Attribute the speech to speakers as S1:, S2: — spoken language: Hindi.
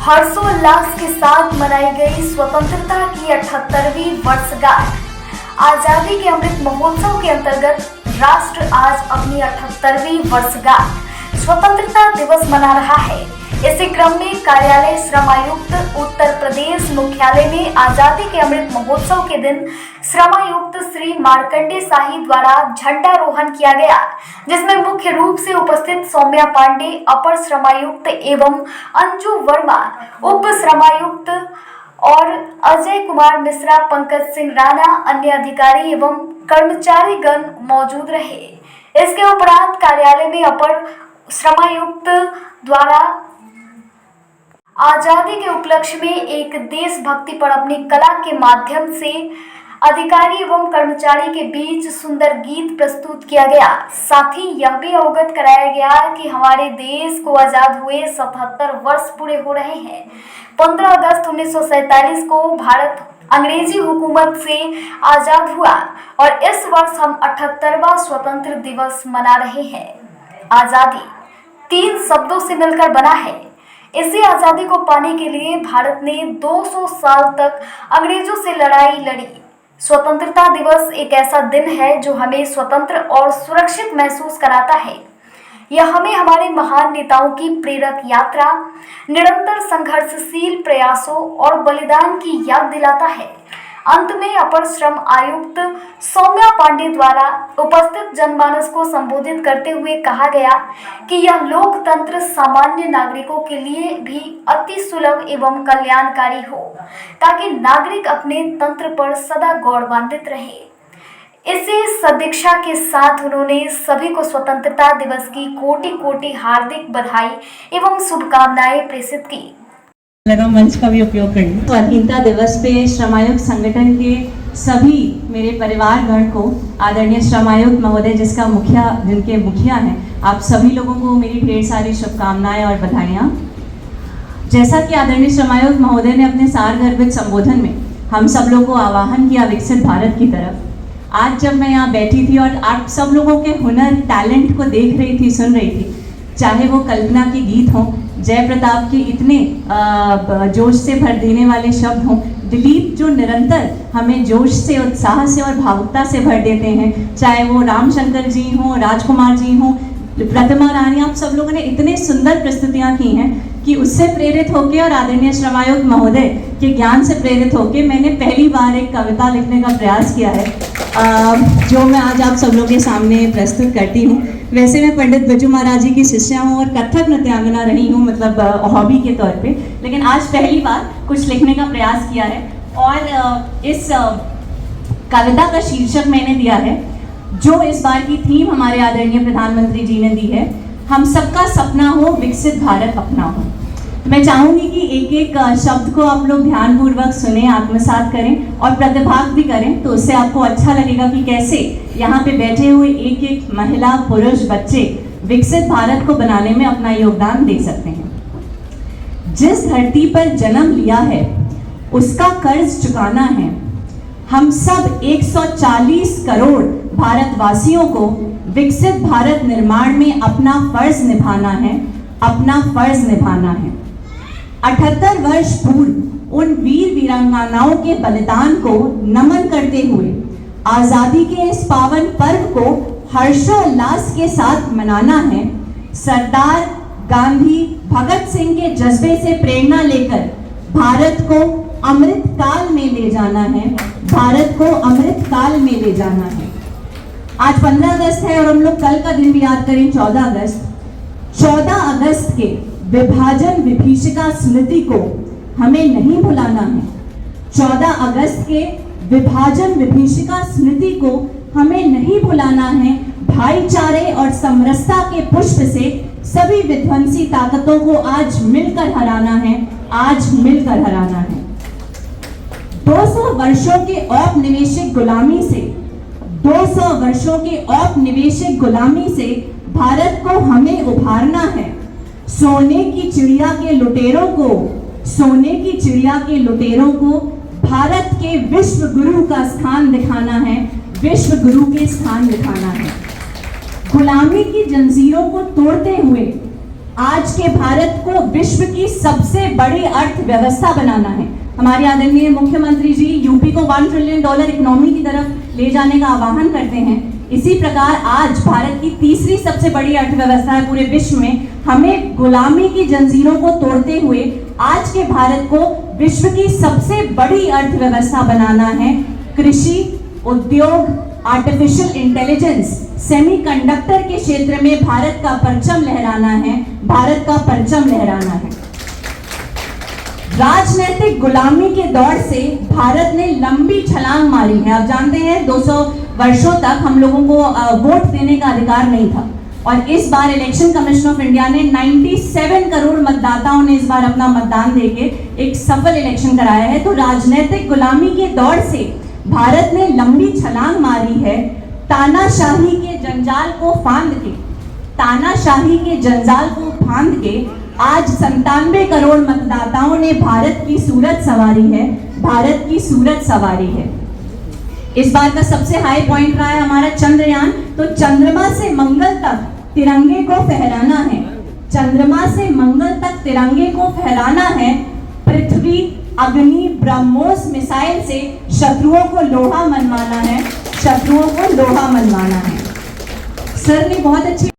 S1: हर्षोल्लास के साथ मनाई गई स्वतंत्रता की 78वीं वर्षगांठ। आजादी के अमृत महोत्सव के अंतर्गत राष्ट्र आज अपनी 78वीं वर्षगांठ स्वतंत्रता दिवस मना रहा है। इसी क्रम में कार्यालय श्रमायुक्त उत्तर प्रदेश मुख्यालय में आजादी के अमृत महोत्सव के दिन श्रमायुक्त श्री मार्कंडे शाही द्वारा झंडारोहण किया गया, जिसमें मुख्य रूप से उपस्थित सौम्या पांडे अपर श्रमायुक्त एवं अंजू वर्मा उप श्रमायुक्त और अजय कुमार मिश्रा, पंकज सिंह राणा, अन्य अधिकारी एवं कर्मचारीगण मौजूद रहे। इसके उपरांत कार्यालय में अपर श्रमायुक्त द्वारा आजादी के उपलक्ष्य में एक देशभक्ति पर अपनी कला के माध्यम से अधिकारी एवं कर्मचारी के बीच सुंदर गीत प्रस्तुत किया गया। साथ ही यह भी अवगत कराया गया कि हमारे देश को आजाद हुए 77 वर्ष पूरे हो रहे हैं। 15 अगस्त 1947 को भारत अंग्रेजी हुकूमत से आजाद हुआ और इस वर्ष हम 78वां स्वतंत्र दिवस मना रहे हैं। आजादी 3 शब्दों से मिलकर बना है। इसी आजादी को पाने के लिए भारत ने 200 साल तक अंग्रेजों से लड़ाई लड़ी। स्वतंत्रता दिवस एक ऐसा दिन है जो हमें स्वतंत्र और सुरक्षित महसूस कराता है। यह हमें हमारे महान नेताओं की प्रेरक यात्रा, निरंतर संघर्षशील प्रयासों और बलिदान की याद दिलाता है। अंत में अपर श्रम आयुक्त सौम्या पांडे द्वारा उपस्थित जनमानस को संबोधित करते हुए कहा गया कि यह लोकतंत्र सामान्य नागरिकों के लिए भी अति सुलभ एवं कल्याणकारी हो, ताकि नागरिक अपने तंत्र पर सदा गौरवान्वित रहे। इसी सदिच्छा के साथ उन्होंने सभी को स्वतंत्रता दिवस की कोटि कोटि हार्दिक बधाई एवं शुभकामनाएं प्रेषित की।
S2: लगा मंच का भी उपयोग करना।
S3: स्वाधीनता दिवस पे श्रमायुक्त संगठन के सभी मेरे परिवारगण को, आदरणीय श्रमायुक्त महोदय जिनके मुखिया हैं, आप सभी लोगों को मेरी ढेर सारी शुभकामनाएं और बधाइयाँ। जैसा कि आदरणीय श्रमायुक्त महोदय ने अपने सारगर्भित संबोधन में हम सब लोगों को आह्वान किया विकसित भारत की तरफ, आज जब मैं यहाँ बैठी थी और आप सब लोगों के हुनर, टैलेंट को देख रही थी, सुन रही थी, चाहे वो कल्पना के गीत हों, जय प्रताप के इतने जोश से भर देने वाले शब्द हों, दिलीप जो निरंतर हमें जोश से, उत्साह से और भावुकता से भर देते हैं, चाहे वो रामशंकर जी हों, राजकुमार जी हों, प्रतिमा रानी, आप सब लोगों ने इतने सुंदर प्रस्तुतियां की हैं कि उससे प्रेरित होकर और आदरणीय श्रमायुक्त महोदय के ज्ञान से प्रेरित होकर मैंने पहली बार एक कविता लिखने का प्रयास किया है, जो मैं आज आप सब लोगों के सामने प्रस्तुत करती हूँ। वैसे मैं पंडित बच्चू महाराज जी की शिष्या हूँ और कथक नृत्यांगना रही हूँ, मतलब हॉबी के तौर पे, लेकिन आज पहली बार कुछ लिखने का प्रयास किया है। और इस कविता का शीर्षक मैंने दिया है, जो इस बार की थीम हमारे आदरणीय प्रधानमंत्री जी ने दी है, हम सबका सपना हो विकसित भारत अपना हो। मैं चाहूंगी कि एक एक शब्द को आप लोग ध्यानपूर्वक सुने, आत्मसात करें और प्रतिभाग भी करें, तो उससे आपको अच्छा लगेगा कि कैसे यहाँ पे बैठे हुए एक एक महिला, पुरुष, बच्चे विकसित भारत को बनाने में अपना योगदान दे सकते हैं। जिस धरती पर जन्म लिया है उसका कर्ज चुकाना है। हम सब 140 करोड़ भारतवासियों को विकसित भारत निर्माण में अपना फर्ज निभाना है, अपना फर्ज निभाना है। 78 वर्ष पूर्व उन वीर वीरांगनाओं के बलिदान को नमन करते हुए आजादी के इस पावन पर्व को हर्षोल्लास के साथ मनाना है। सरदार गांधी, भगत सिंह के जज्बे से प्रेरणा लेकर भारत को अमृत काल में ले जाना है, भारत को अमृत काल में ले जाना है। आज 15 अगस्त है और हम लोग कल का दिन भी याद करें, 14 अगस्त। 14 अगस्त के विभाजन विभीषिका स्मृति को हमें नहीं भुलाना है। 14 अगस्त के विभाजन विभीषिका स्मृति को हमें नहीं भुलाना है। भाईचारे और समरसता के पुष्प से सभी विध्वंसी ताकतों को आज मिलकर हराना है, आज मिलकर हराना है। 200 वर्षों के औपनिवेशिक गुलामी से 200 वर्षों के औपनिवेशिक गुलामी से भारत को हमें उभारना है। सोने की चिड़िया के लुटेरों को, सोने की चिड़िया के लुटेरों को भारत के विश्व गुरु का स्थान दिखाना है, विश्व गुरु के स्थान दिखाना है। गुलामी की जंजीरों को तोड़ते हुए आज के भारत को विश्व की सबसे बड़ी अर्थव्यवस्था बनाना है। हमारे आदरणीय मुख्यमंत्री जी यूपी को $1 ट्रिलियन इकोनॉमी की तरफ ले जाने का आह्वान करते हैं। इसी प्रकार आज भारत की तीसरी सबसे बड़ी अर्थव्यवस्था है पूरे विश्व में। हमें गुलामी की जंजीरों को तोड़ते हुए आज के भारत को विश्व की सबसे बड़ी अर्थव्यवस्था बनाना है। कृषि, उद्योग, आर्टिफिशियल इंटेलिजेंस, सेमीकंडक्टर के क्षेत्र में भारत का परचम लहराना है, भारत का परचम लहराना है। राजनीतिक गुलामी के दौर से भारत ने लंबी छलांग मारी है। आप जानते हैं 200 वर्षों तक हम लोगों को वोट देने का अधिकार नहीं था और इस बार इलेक्शन कमीशन ऑफ इंडिया ने 97 करोड़ मतदाताओं ने इस बार अपना मतदान देके एक सफल इलेक्शन कराया है। तो राजनीतिक गुलामी के दौर से भारत ने लंबी छलांग मारी है। तानाशाही के जंजाल को फांद के, तानाशाही के जंजाल को फांद के आज 97 करोड़ मतदाताओं ने भारत की सूरत संवारी है, भारत की सूरत संवारी है। इस बार का सबसे हाई पॉइंट रहा है हमारा चंद्रयान। तो चंद्रमा से मंगल तक तिरंगे को फहराना है, चंद्रमा से मंगल तक तिरंगे को फहराना है। पृथ्वी, अग्नि, ब्रह्मोस मिसाइल से शत्रुओं को लोहा मनवाना है, शत्रुओं को लोहा मनवाना है। सर ने बहुत अच्छी